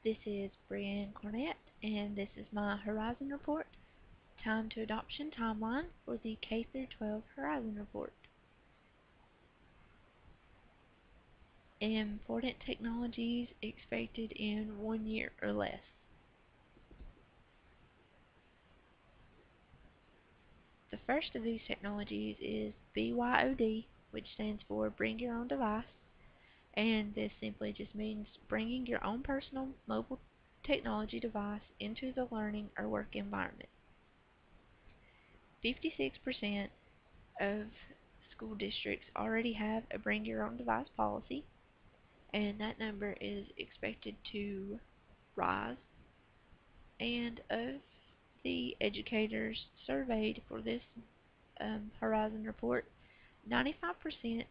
This is Brianne Cornett, and this is my Horizon Report, Time to Adoption Timeline for the K-12 Horizon Report. Important technologies expected in 1 year or less. The first of these technologies is BYOD, which stands for Bring Your Own Device, and this simply just means bringing your own personal mobile technology device into the learning or work environment. 56% of school districts already have a bring your own device policy, and that number is expected to rise. And of the educators surveyed for this Horizon report, 95%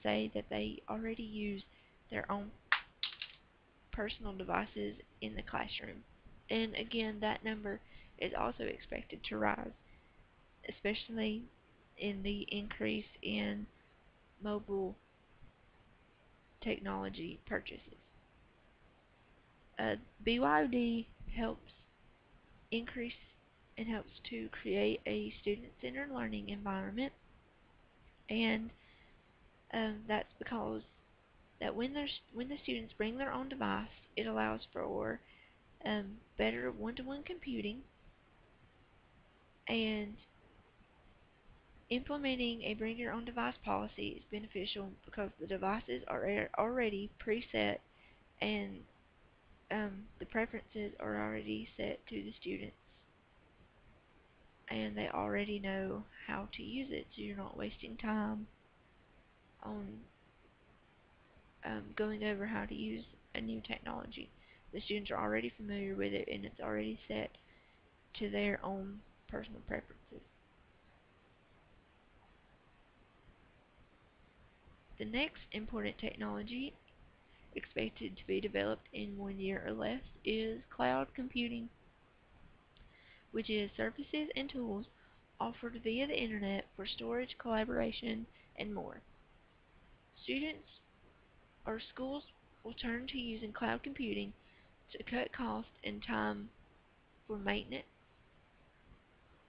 say that they already use their own personal devices in the classroom. And again, that number is also expected to rise, especially in the increase in mobile technology purchases. BYOD helps increase and helps to create a student-centered learning environment, and that's because that when the students bring their own device, it allows for better one-to-one computing, and implementing a bring your own device policy is beneficial because the devices are already preset, and the preferences are already set to the students, and they already know how to use it, so you're not wasting time on going over how to use a new technology. The students are already familiar with it, and it's already set to their own personal preferences. The next important technology expected to be developed in 1 year or less is cloud computing, which is services and tools offered via the internet for storage, collaboration, and more. Students or schools will turn to using cloud computing to cut cost and time for maintenance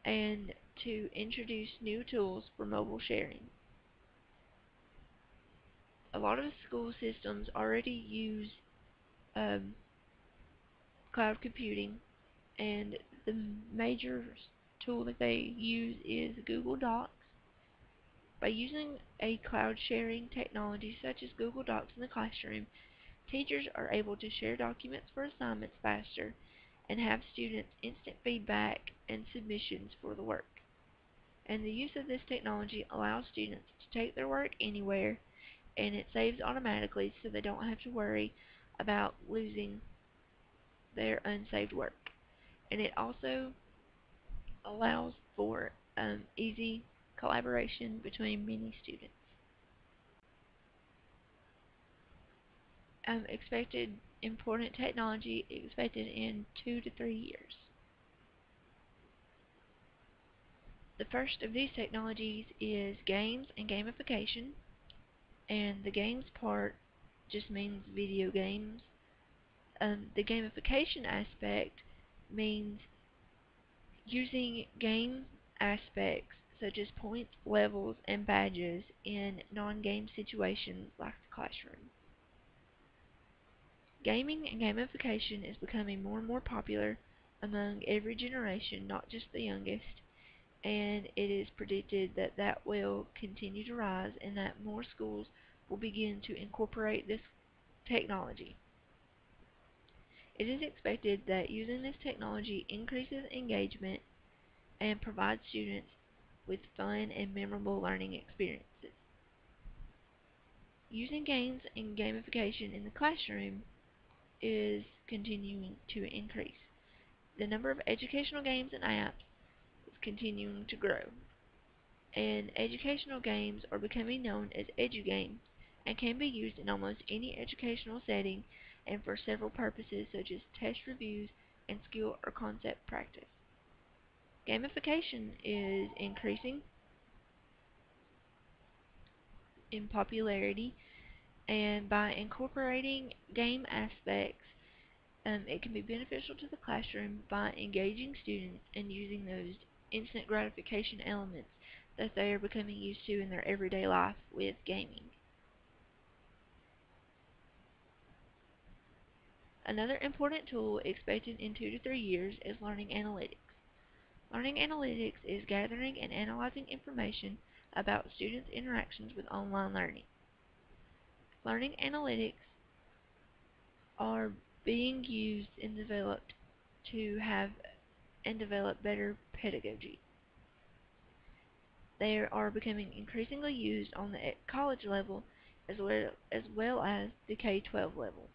and to introduce new tools for mobile sharing. A lot of school systems already use um, cloud computing, and the major tool that they use is Google Docs. By using a cloud sharing technology such as Google Docs in the classroom, teachers are able to share documents for assignments faster and have students instant feedback and submissions for the work. And the use of this technology allows students to take their work anywhere, and it saves automatically so they don't have to worry about losing their unsaved work. And it also allows for easy collaboration between many students. Expected important technology expected in 2 to 3 years. The first of these technologies is games and gamification, and the games part just means video games. The gamification aspect means using game aspects such as points, levels, and badges in non-game situations like the classroom. Gaming and gamification is becoming more and more popular among every generation, not just the youngest, and it is predicted that that will continue to rise and that more schools will begin to incorporate this technology. It is expected that using this technology increases engagement and provides students with fun and memorable learning experiences. Using games and gamification in the classroom is continuing to increase. The number of educational games and apps is continuing to grow, and educational games are becoming known as edu-games and can be used in almost any educational setting and for several purposes such as test reviews and skill or concept practice. Gamification is increasing in popularity, and by incorporating game aspects, It can be beneficial to the classroom by engaging students and using those instant gratification elements that they are becoming used to in their everyday life with gaming. Another important tool expected in 2 to 3 years is learning analytics. Learning analytics is gathering and analyzing information about students' interactions with online learning. Learning analytics are being used and developed to have and develop better pedagogy. They are becoming increasingly used on the college level as well as the K-12 level.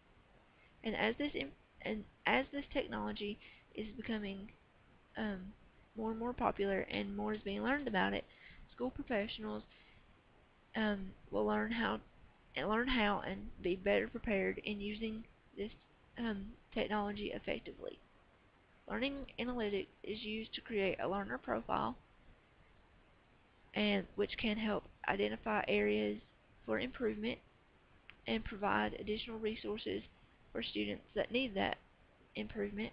And as this technology is becoming um, more and more popular and more is being learned about it, school professionals will learn how and be better prepared in using this technology effectively. Learning analytics is used to create a learner profile, and which can help identify areas for improvement and provide additional resources for students that need that improvement,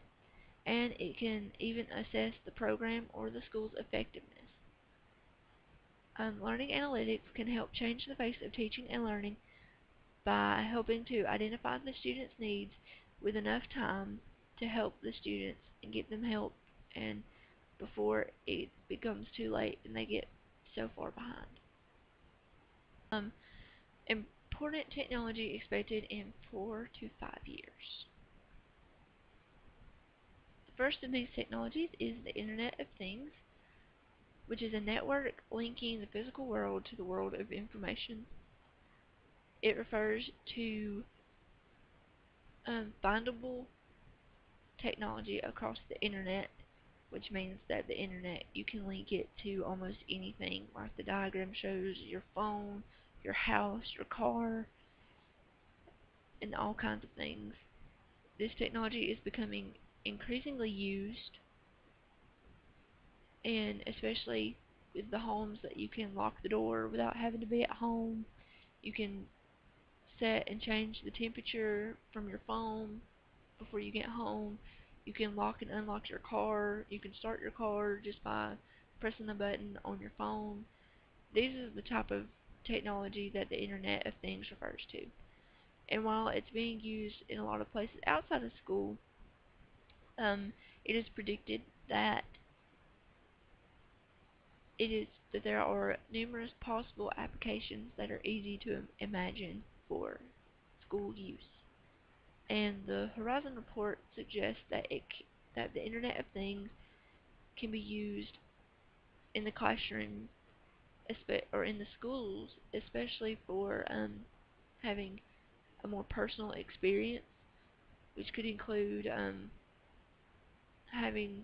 and it can even assess the program or the school's effectiveness. Learning analytics can help change the face of teaching and learning by helping to identify the student's needs with enough time to help the students and get them help, and before it becomes too late and they get so far behind. Um, Important technology expected in 4 to 5 years. The first of these technologies is the Internet of Things, which is a network linking the physical world to the world of information. It refers to findable technology across the internet, which means that the internet, you can link it to almost anything, like the diagram shows, your phone, your house, your car, and all kinds of things. This technology is becoming increasingly used, and especially with the homes that you can lock the door without having to be at home. You can set and change the temperature from your phone before you get home. You can lock and unlock your car. You can start your car just by pressing the button on your phone. These are the type of technology that the Internet of Things refers to. And while it's being used in a lot of places outside of school, um, it is predicted that it is that there are numerous possible applications that are easy to imagine for school use. And the Horizon report suggests that the Internet of Things can be used in the classroom or in the schools, especially for having a more personal experience, which could include having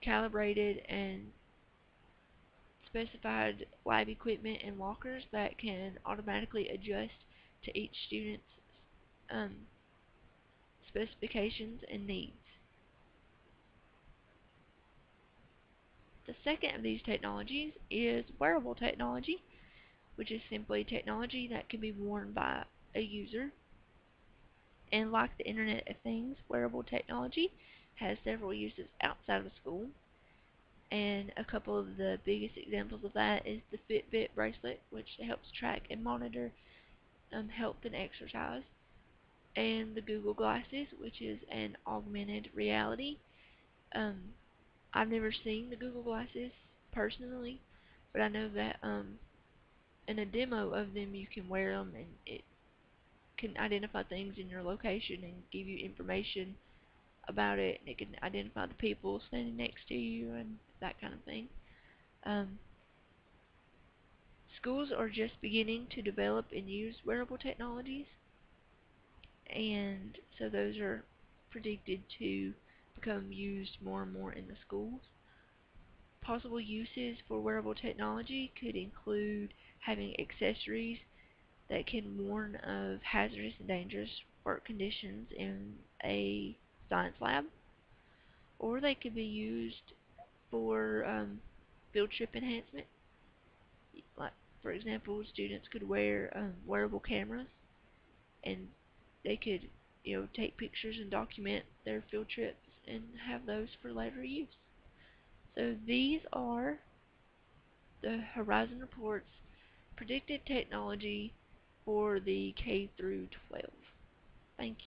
calibrated and specified lab equipment and lockers that can automatically adjust to each student's um, specifications and needs. The second of these technologies is wearable technology, which is simply technology that can be worn by a user. And like the Internet of Things, wearable technology has several uses outside of school. And a couple of the biggest examples of that is the Fitbit bracelet, which helps track and monitor health and exercise, and the Google Glasses, which is an augmented reality. Um, I've never seen the Google Glasses personally, but I know that in a demo of them you can wear them and it can identify things in your location and give you information about it, and it can identify the people standing next to you and that kind of thing. Um, Schools are just beginning to develop and use wearable technologies, and so those are predicted to become used more and more in the schools. Possible uses for wearable technology could include having accessories that can warn of hazardous and dangerous work conditions in a science lab, or they could be used for field trip enhancement. Like, for example, students could wear wearable cameras, and they could take pictures and document their field trips and have those for later use. So these are the Horizon Reports predicted technology for the K through 12. Thank you.